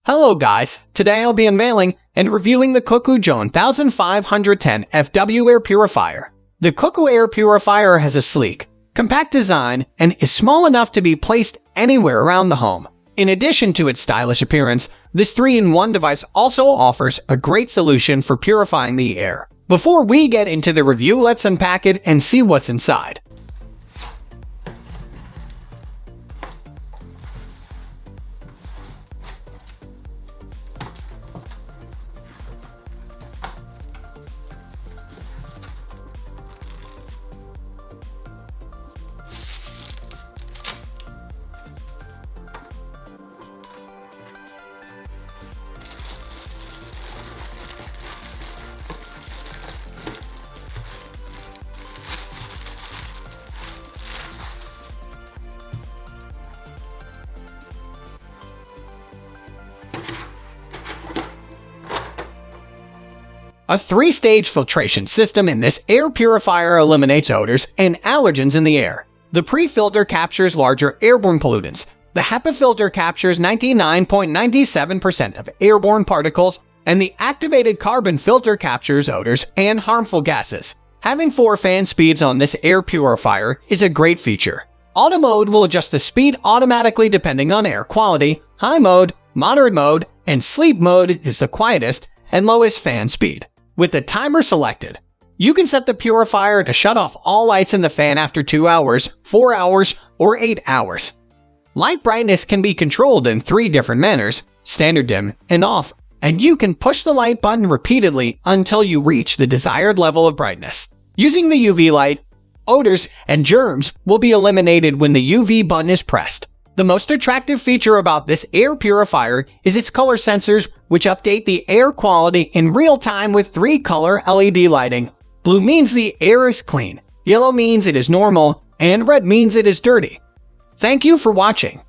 Hello guys, today I'll be unveiling and reviewing the Cuckoo J1510FW air purifier. The Cuckoo air purifier has a sleek, compact design and is small enough to be placed anywhere around the home. In addition to its stylish appearance, this 3-in-1 device also offers a great solution for purifying the air. Before we get into the review, let's unpack it and see what's inside. A 3-stage filtration system in this air purifier eliminates odors and allergens in the air. The pre-filter captures larger airborne pollutants. The HEPA filter captures 99.97% of airborne particles, and the activated carbon filter captures odors and harmful gases. Having 4 fan speeds on this air purifier is a great feature. Auto mode will adjust the speed automatically depending on air quality. High mode, moderate mode, and sleep mode is the quietest and lowest fan speed. With the timer selected, you can set the purifier to shut off all lights in the fan after 2 hours, 4 hours, or 8 hours. Light brightness can be controlled in 3 different manners: standard, dim, and off, and you can push the light button repeatedly until you reach the desired level of brightness. Using the UV light, odors and germs will be eliminated when the UV button is pressed. The most attractive feature about this air purifier is its color sensors, which update the air quality in real time with 3-color LED lighting. Blue means the air is clean, yellow means it is normal, and red means it is dirty. Thank you for watching.